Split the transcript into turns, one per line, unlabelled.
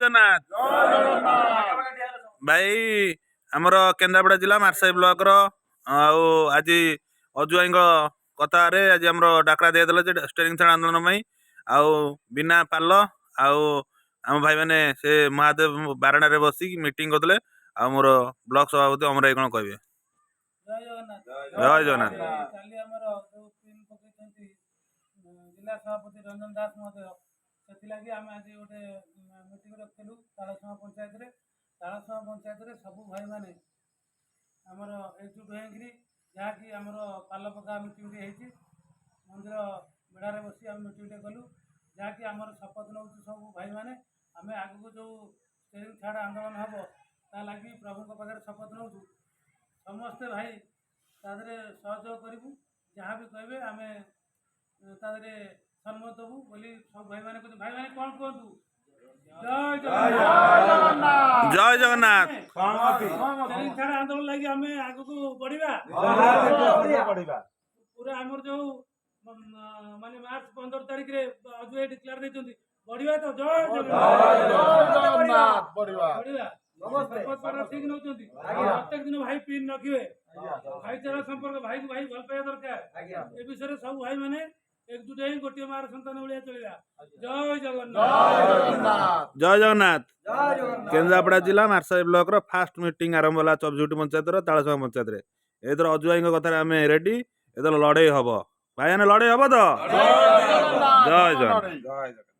ଜଗନ୍ନାଥ ଭାଇ ଆମର କେନ୍ଦ୍ରାପଡ଼ା ଜିଲ୍ଲା ମାର୍ଶାଇ ବ୍ଲକର ଆଉ ଆଜି ଅଜୁଆଇଙ୍କ କଥାରେ ଆଜି ଆମର ଡାକରା ଦିଆଦେଲା ଯେ ଷ୍ଟେରିଂ ଛାଡ଼ ଆନ୍ଦୋଳନ ପାଇଁ ଆଉ ବିନା ପାଲ ଆଉ ଆମ ଭାଇମାନେ ସେ ମହାଦେବ ବାରଣାରେ ବସିକି ମିଟିଂ କରିଥିଲେ ଆଉ ମୋର ବ୍ଲକ ସଭାପତି ଅମର ଭାଇ କ'ଣ କହିବେ? ଜୟ ଜଗନ୍ନାଥ।
କାଲି ଆମର ଯେଉଁ ଟିମ୍ ପକେଇଛନ୍ତି ଜିଲ୍ଲା ସଭାପତି ରଞ୍ଜନ ଦାସ ମହୋଦୟ ସେଥିଲାଗି ଆମେ ଆଜି ଗୋଟେ ମିଟିଂ ରଖିଥିଲୁ ତାଳସମା ପଞ୍ଚାୟତରେ। ତାଳସମା ପଞ୍ଚାୟତରେ ସବୁ ଭାଇମାନେ ଆମର ଏକଜୁଟ ହେଇକିରି ଯାହାକି ଆମର ପାଲ ପକା ମିଟିଂଟେ ହେଇଛି ମନ୍ଦିର ବେଢ଼ାରେ ବସି ଆମେ ମିଟିଂଟେ କଲୁ ଯାହାକି ଆମର ଶପଥ ନେଉଛୁ ସବୁ ଭାଇମାନେ ଆମେ ଆଗକୁ ଯେଉଁ ଷ୍ଟେରିଂ ଛାଡ଼ ଆନ୍ଦୋଳନ ହେବ ତା ଲାଗି ପ୍ରଭୁଙ୍କ ପାଖରେ ଶପଥ ନେଉଛୁ ସମସ୍ତେ ଭାଇ ତା ଦେହରେ ସହଯୋଗ କରିବୁ ଯାହା ବି କହିବେ ଆମେ ତା ଦେହରେ ସମ୍ମତ ଦେବୁ ବୋଲି ସବୁ ଭାଇମାନେ କହୁଛନ୍ତି। ଭାଇମାନେ କ'ଣ କୁହନ୍ତୁ?
ଜୟ ଜଗନ୍ନାଥ।
ଛାଡ଼ ଆନ୍ଦୋଳନ ଲାଗି ଆମେ ଆଗକୁ ବଢିବା ପୁରା ଆମର ଯୋଉ ମାନେ ମାର୍ଚ୍ଚ 15 ତାରିଖରେ ଅଜୟ ଡିକ୍ଲେୟାର ଦେଇଛନ୍ତି ବଢିବା ତ। ଜୟ ଜଗନ୍ନାଥ। ବଢିବା ଠିକ ନଉଛନ୍ତି ପ୍ରତ୍ୟେକ ଦିନ ଭାଇ ପିନ୍ ରଖିବେ ଭାଇଚାରା ସମ୍ପର୍କ ଭାଇକୁ ଭାଇ ଭଲ ପାଇବା ଦରକାର ଏ ବିଷୟରେ ସବୁ ଭାଇ ମାନେ एकजुट हो गोटे मार सन्तान भाया चलिया। जय जगन्नाथ।
जय जगन्नाथ। केन्द्रापड़ा जिला मार्शाई ब्लॉक रो फास्ट मीटिंग आरंभ होला चबजुटी पंचायत रो तालसमा पंचायत रे एथर अजुआई कथा आम रेडी एथर लड़े हम भाई लड़े हम तो। जय जगन्नाथ।